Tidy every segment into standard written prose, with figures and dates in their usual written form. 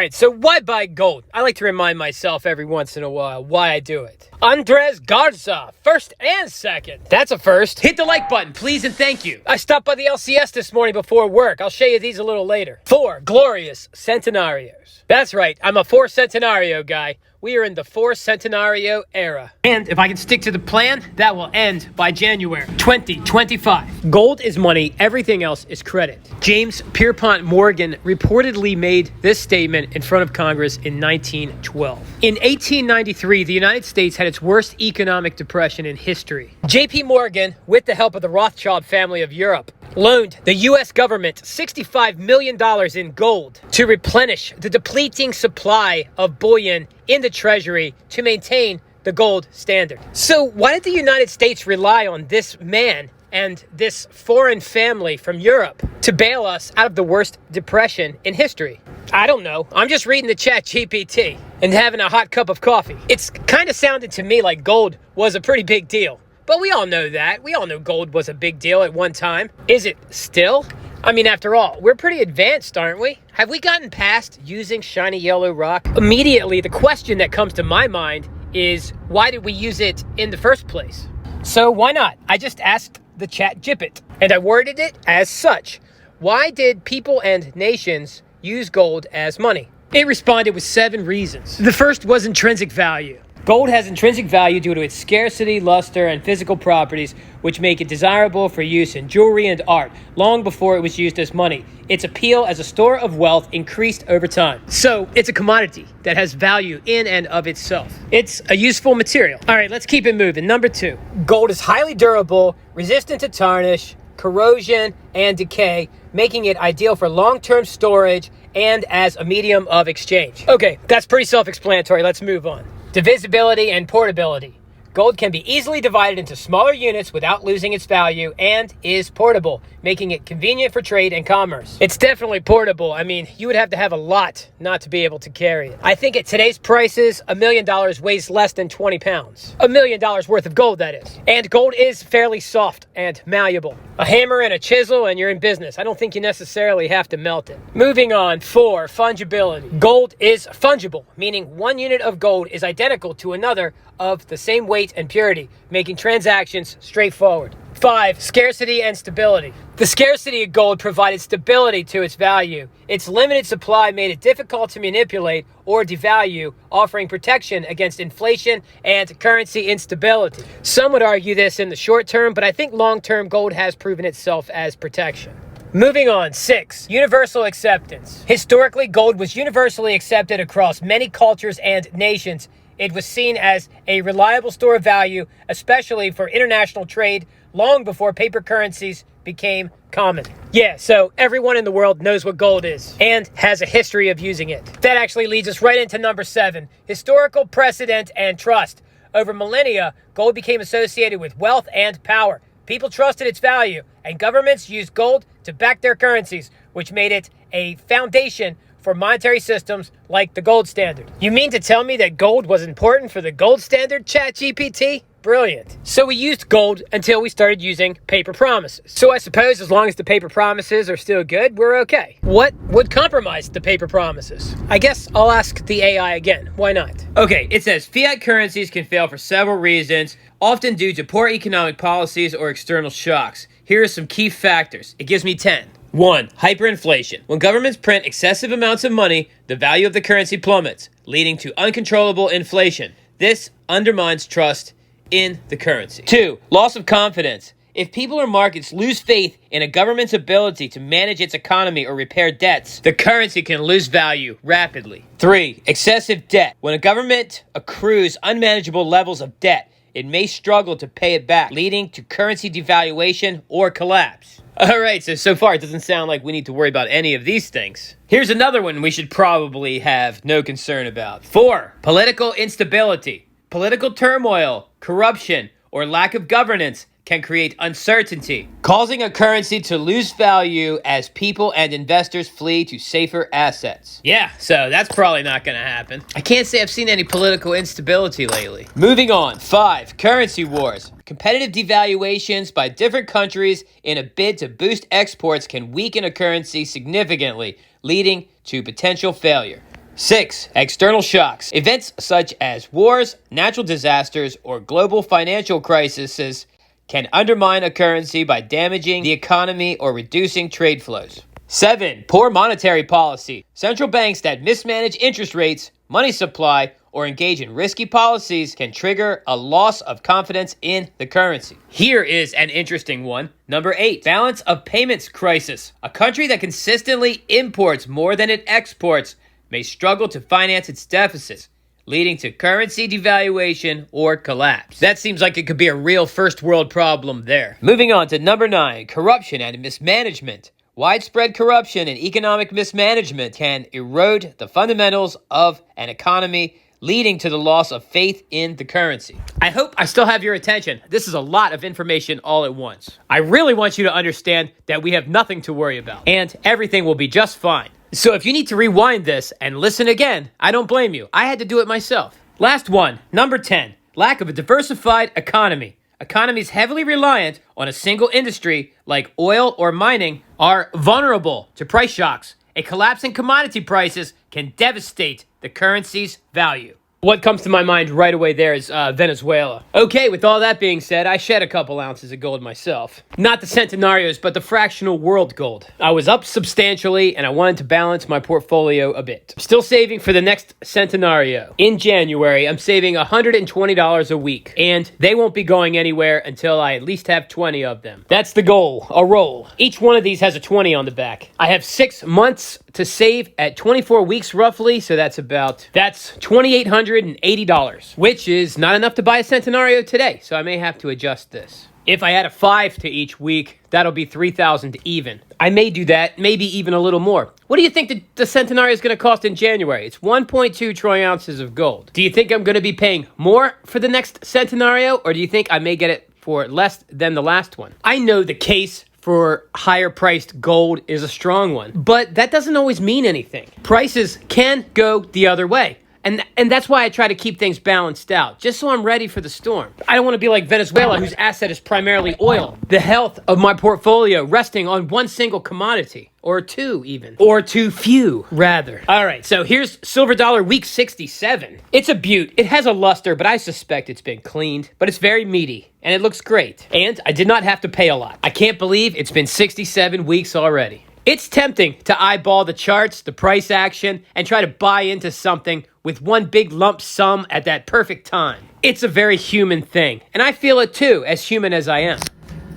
right, so why buy gold? I like to remind myself every once in a while why I do it. Andres Garza, first and second. That's a first. Hit the like button, please and thank you. I stopped by the LCS this morning before work. I'll show you these a little later. 4 glorious centenarios. That's right, I'm a 4 centenario guy. We are in the 4 centenario era. And if I can stick to the plan, that will end by January 2025. Gold is money, everything else is credit. James Pierpont Morgan reportedly made this statement in front of Congress in 1912. In 1893, the United States had its worst economic depression in history. J.P. Morgan, with the help of the Rothschild family of Europe, loaned the U.S. government $65 million in gold to replenish the depleting supply of bullion in the Treasury to maintain the gold standard. So why did the United States rely on this man and this foreign family from Europe to bail us out of the worst depression in history? I don't know. I'm just reading the chat GPT and having a hot cup of coffee. It's kind of sounded to me like gold was a pretty big deal. But we all know that. We all know gold was a big deal at one time. Is it still? I mean, after all, we're pretty advanced, aren't we? Have we gotten past using shiny yellow rock? Immediately, the question that comes to my mind is, why did we use it in the first place? So why not? I just asked the chat Gippet, and I worded it as such. Why did people and nations use gold as money? It responded with 7 reasons. The first was intrinsic value. Gold has intrinsic value due to its scarcity, luster, and physical properties, which make it desirable for use in jewelry and art, long before it was used as money. Its appeal as a store of wealth increased over time. So, it's a commodity that has value in and of itself. It's a useful material. All right, let's keep it moving. Number 2, gold is highly durable, resistant to tarnish, corrosion, and decay, making it ideal for long-term storage and as a medium of exchange. Okay, that's pretty self-explanatory. Let's move on. Divisibility and portability. Gold can be easily divided into smaller units without losing its value and is portable, making it convenient for trade and commerce. It's definitely portable. I mean, you would have to have a lot not to be able to carry it. I think at today's prices, $1 million weighs less than 20 pounds. $1 million worth of gold, that is. And gold is fairly soft and malleable. A hammer and a chisel and you're in business. I don't think you necessarily have to melt it. Moving on, 4, fungibility. Gold is fungible, meaning one unit of gold is identical to another of the same weight and purity, making transactions straightforward. 5, scarcity and stability. The scarcity of gold provided stability to its value. Its limited supply made it difficult to manipulate or devalue, offering protection against inflation and currency instability. Some would argue this in the short term, but I think long-term gold has proven itself as protection. Moving on, 6, universal acceptance. Historically, gold was universally accepted across many cultures and nations. It was seen as a reliable store of value, especially for international trade, long before paper currencies became common. Yeah, so everyone in the world knows what gold is and has a history of using it. That actually leads us right into number 7, historical precedent and trust. Over millennia, gold became associated with wealth and power. People trusted its value, and governments used gold to back their currencies, which made it a foundation for monetary systems like the gold standard. You mean to tell me that gold was important for the gold standard, ChatGPT? Brilliant. So we used gold until we started using paper promises. So I suppose as long as the paper promises are still good, we're okay. What would compromise the paper promises? I guess I'll ask the AI again. Why not? Okay, it says fiat currencies can fail for several reasons, often due to poor economic policies or external shocks. Here are some key factors. It gives me 10. 1. Hyperinflation. When governments print excessive amounts of money, the value of the currency plummets, leading to uncontrollable inflation. This undermines trust in the currency. 2. Loss of confidence. If people or markets lose faith in a government's ability to manage its economy or repair debts, the currency can lose value rapidly. 3. Excessive debt. When a government accrues unmanageable levels of debt, it may struggle to pay it back, leading to currency devaluation or collapse. All right, so far it doesn't sound like we need to worry about any of these things. Here's another one we should probably have no concern about. 4. Political instability. Political turmoil, corruption, or lack of governance can create uncertainty, causing a currency to lose value as people and investors flee to safer assets. Yeah, so that's probably not going to happen. I can't say I've seen any political instability lately. Moving on. 5. Currency wars. Competitive devaluations by different countries in a bid to boost exports can weaken a currency significantly, leading to potential failure. 6. External shocks. Events such as wars, natural disasters, or global financial crises can undermine a currency by damaging the economy or reducing trade flows. 7. Poor monetary policy. Central banks that mismanage interest rates, money supply, or engage in risky policies can trigger a loss of confidence in the currency. Here is an interesting one. Number 8, balance of payments crisis. A country that consistently imports more than it exports may struggle to finance its deficits, leading to currency devaluation or collapse. That seems like it could be a real first world problem there. Moving on to number 9, corruption and mismanagement. Widespread corruption and economic mismanagement can erode the fundamentals of an economy, leading to the loss of faith in the currency. I hope I still have your attention. This is a lot of information all at once. I really want you to understand that we have nothing to worry about, and everything will be just fine. So if you need to rewind this and listen again, I don't blame you. I had to do it myself. Last one, number 10, lack of a diversified economy. Economies heavily reliant on a single industry, like oil or mining, are vulnerable to price shocks. A collapse in commodity prices can devastate the currency's value. What comes to my mind right away there is Venezuela. Okay, with all that being said, I shed a couple ounces of gold myself. Not the centenarios, but the fractional world gold. I was up substantially, and I wanted to balance my portfolio a bit. Still saving for the next centenario. In January, I'm saving $120 a week, and they won't be going anywhere until I at least have 20 of them. That's the goal, a roll. Each one of these has a 20 on the back. I have 6 months to save at 24 weeks roughly, so that's $2,880, which is not enough to buy a centenario today, so I may have to adjust this. If I add a 5 to each week, that'll be $3,000 even. I may do that, maybe even a little more. What do you think the centenario is going to cost in January? It's 1.2 troy ounces of gold. Do you think I'm going to be paying more for the next centenario, or do you think I may get it for less than the last one? I know the case for higher priced gold is a strong one, but that doesn't always mean anything. Prices can go the other way. And that's why I try to keep things balanced out, just so I'm ready for the storm. I don't want to be like Venezuela, whose asset is primarily oil. The health of my portfolio resting on one single commodity, or two even, or too few, rather. All right, so here's silver dollar week 67. It's a beaut. It has a luster, but I suspect it's been cleaned, but it's very meaty, and it looks great. And I did not have to pay a lot. I can't believe it's been 67 weeks already. It's tempting to eyeball the charts, the price action, and try to buy into something with one big lump sum at that perfect time. It's a very human thing, and I feel it too, as human as I am.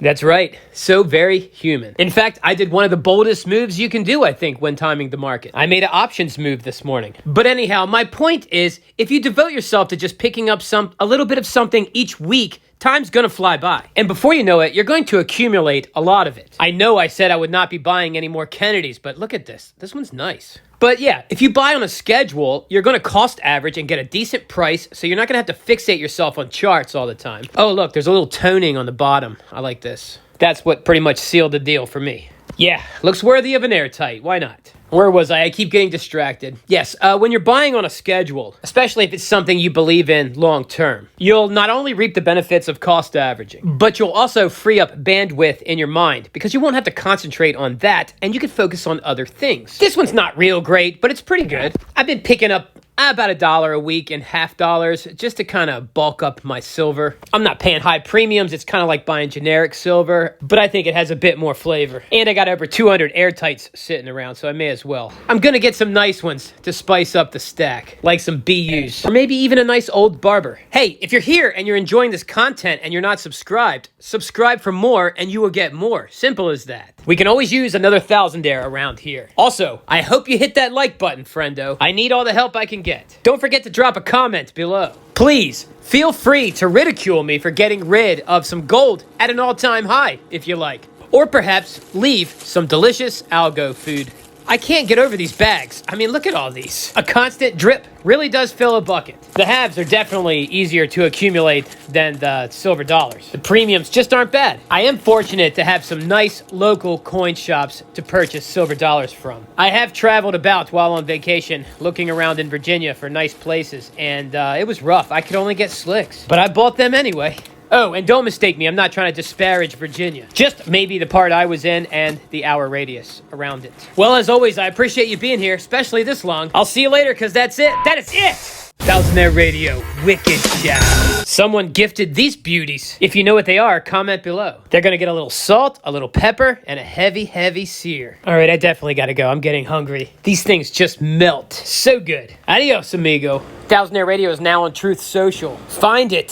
That's right, so very human. In fact, I did one of the boldest moves you can do, I think, when timing the market. I made an options move this morning. But anyhow, my point is, if you devote yourself to just picking up a little bit of something each week, time's gonna fly by. And before you know it, you're going to accumulate a lot of it. I know I said I would not be buying any more Kennedys, but look at this. This one's nice. But yeah, if you buy on a schedule, you're going to cost average and get a decent price, so you're not going to have to fixate yourself on charts all the time. Oh, look, there's a little toning on the bottom. I like this. That's what pretty much sealed the deal for me. Yeah, looks worthy of an airtight. Why not? Where was I? I keep getting distracted. Yes, when you're buying on a schedule, especially if it's something you believe in long term, you'll not only reap the benefits of cost averaging, but you'll also free up bandwidth in your mind because you won't have to concentrate on that and you can focus on other things. This one's not real great, but it's pretty good. I've been picking up about $1 a week in $half just to kind of bulk up my silver. I'm not paying high premiums. It's kind of like buying generic silver, but I think it has a bit more flavor. And I got over 200 airtights sitting around, so I may as well. I'm going to get some nice ones to spice up the stack, like some BUs, or maybe even a nice old barber. Hey, if you're here and you're enjoying this content and you're not subscribed, subscribe for more and you will get more. Simple as that. We can always use another thousandaire around here. Also, I hope you hit that like button, friendo. I need all the help I can get. Don't forget to drop a comment below. Please, feel free to ridicule me for getting rid of some gold at an all-time high, if you like. Or perhaps leave some delicious algo food. I can't get over these bags. I mean, look at all these. A constant drip really does fill a bucket. The halves are definitely easier to accumulate than the silver dollars. The premiums just aren't bad. I am fortunate to have some nice local coin shops to purchase silver dollars from. I have traveled about while on vacation, looking around in Virginia for nice places, and it was rough. I could only get slicks, but I bought them anyway. Oh, and don't mistake me, I'm not trying to disparage Virginia. Just maybe the part I was in and the hour radius around it. Well, as always, I appreciate you being here, especially this long. I'll see you later, because that's it. That is it! Thousandaire Radio, wicked shout. Someone gifted these beauties. If you know what they are, comment below. They're gonna get a little salt, a little pepper, and a heavy, heavy sear. All right, I definitely gotta go. I'm getting hungry. These things just melt. So good. Adios, amigo. Thousandaire Radio is now on Truth Social. Find it.